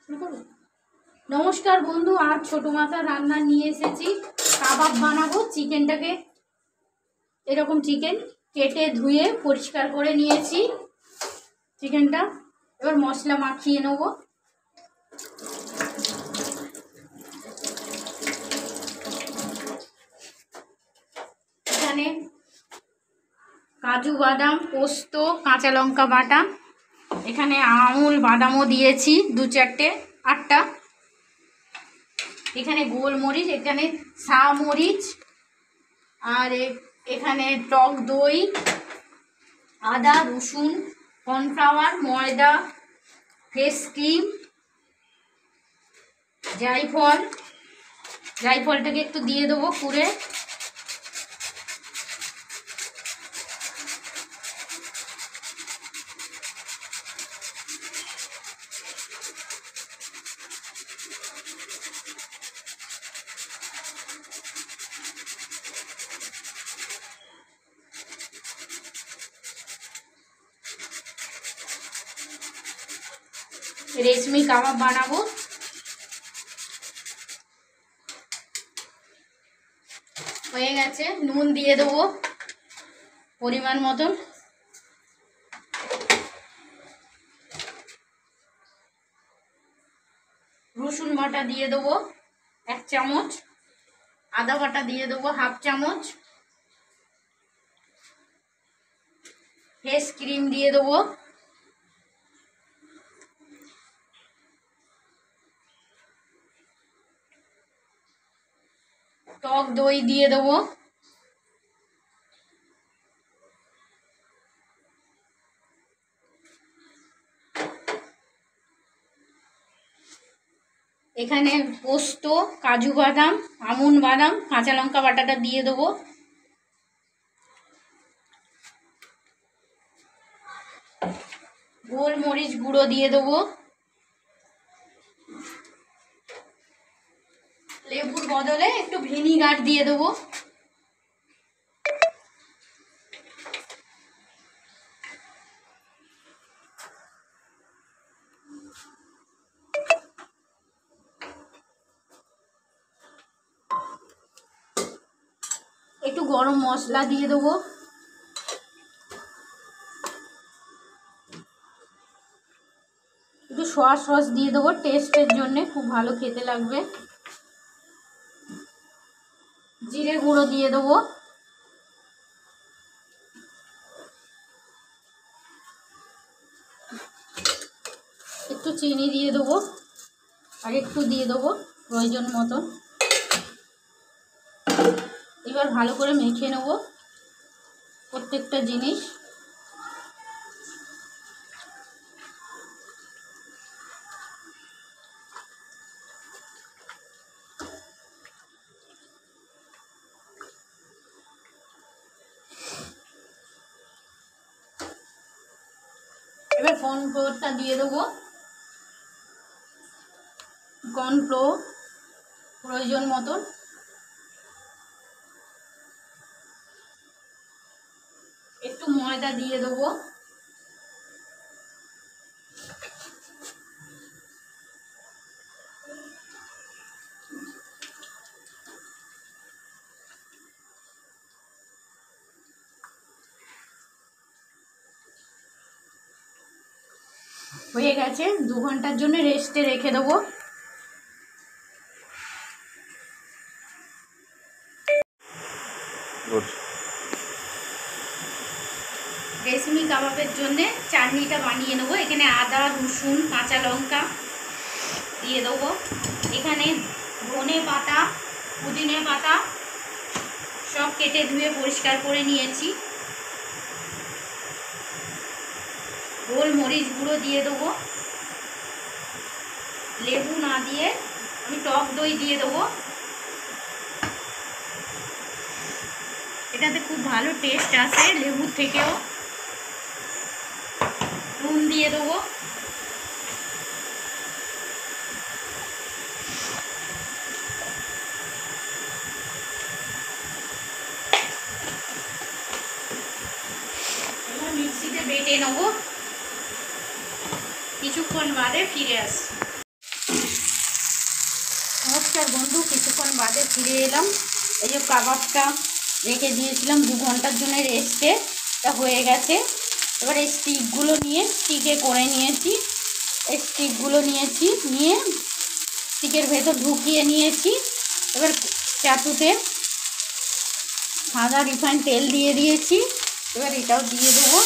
नमस्कार बंधु आज छोटो माथा रान्ना निये एसेছি কাবাব বানাবো চিকেনটাকে এরকম চিকেন কেটে ধুয়ে পরিষ্কার করে নিয়েছি চিকেনটা এবার মশলা মাখিয়ে নেব এখানে কাজু বাদাম পোস্ত কাঁচা লঙ্কা বাটা এখানে আমুল বাদামও দিয়েছি দু চারটে আটটা এখানে গোলমরিচ এখানে ছা মরিচ আর এখানে টক দই আদা রসুন কর্নফ্লাওয়ার ময়দা ফেস ক্রিম জায়ফলটাকে একটু দিয়ে দেবো কুড়ে रेशमी কাবাব বানাবো হয়ে গেছে নুন দিয়ে দেবো পরিমাণ মতন রসুন বাটা দিয়ে দেবো 1 চামচ আদা বাটা দিয়ে দেবো 1/2 চামচ ফেস ক্রিম দিয়ে দেবো টক দই দিয়ে দেবো এখানে পোস্ত কাজু বাদাম আমন্ড বাদাম কাঁচা লঙ্কা বাটাটা দিয়ে দেবো গোলমরিচ গুঁড়ো দিয়ে দেবো লেবুর বদলে একটু ভিনিগার দিয়ে দেবো একটু গরম মশলা দিয়ে দেবো একটু সয়া সস দিয়ে দেবো টেস্টের জন্য খুব ভালো খেতে লাগবে জিরে গুঁড়ো দিয়ে দেবো একটু চিনি দিয়ে দেবো আর একটু দিয়ে দেবো প্রয়োজন মতন এবার ভালো করে মেখে নেব প্রত্যেকটা জিনিস এবার কর্নফ্লোরটা দিয়ে দেবো কর্নফ্লোর প্রয়োজন মতন একটু ময়দা দিয়ে দেবো হয়ে গেছে 2 ঘন্টার জন্য রেস্টে রেখে দেবো রেশমি কাবাবের জন্য চাটনিটা বানিয়ে নেবো এখানে আদা রসুন কাঁচা লঙ্কা দিয়ে দেবো এখানে ধনে পাতা পুদিনা পাতা সব কেটে ধুয়ে পরিষ্কার করে নিয়েছি গোলমরিচ গুঁড়ো দিয়ে দেবো লেবু না দিয়ে আমি টক দই দিয়ে দেবো এটাতে খুব ভালো টেস্ট আসে লেবুর থেকেও নুন দিয়ে দেবো এবার মিক্সিতে বেটে নেবো কিছুক্ষণ বাদে ফিরে আসছি নমস্কার বন্ধু, কিছুক্ষণ বাদে ফিরে এলাম। এই যে কাবাবটা রেখে দিয়েছিলাম 2 ঘন্টার জন্য রেস্টে, তা হয়ে গেছে। এবার এই স্টিকগুলো নিয়ে স্টিকে করে নিয়েছি। এই স্টিকগুলো নিয়েছি, নিয়ে স্টিকের ভেতর ঢুকিয়ে নিয়েছি। এবার চাটুতে সাদা রিফাইন তেল দিয়ে দিয়েছি। এবার এটাও দিয়ে দেবো।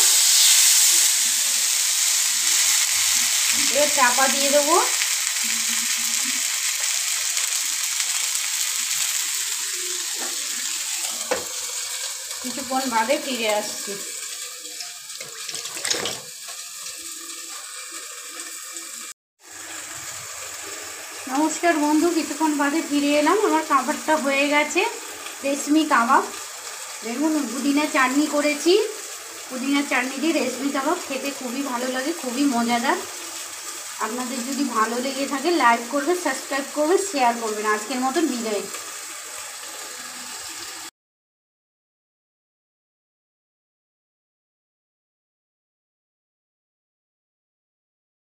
এবার চাপা দিয়ে দেবো। কিছুক্ষণ বাদে ফিরে আসছি। নমস্কার বন্ধু, কিছুক্ষণ বাদে ফিরে এলাম। আমার কাবাবটা হয়ে গেছে, রেশমি কাবাব। দেখুন, পুদিনা চাটনি করেছি। পুদিনার চাটনি দিয়ে রেশমি কাবাব খেতে খুবই ভালো লাগে, খুবই মজাদার। আপনাদের যদি ভালো লেগে থাকে লাইক করবে, সাবস্ক্রাইব করবে, শেয়ার করবেন। আজকের মতন বিদায়।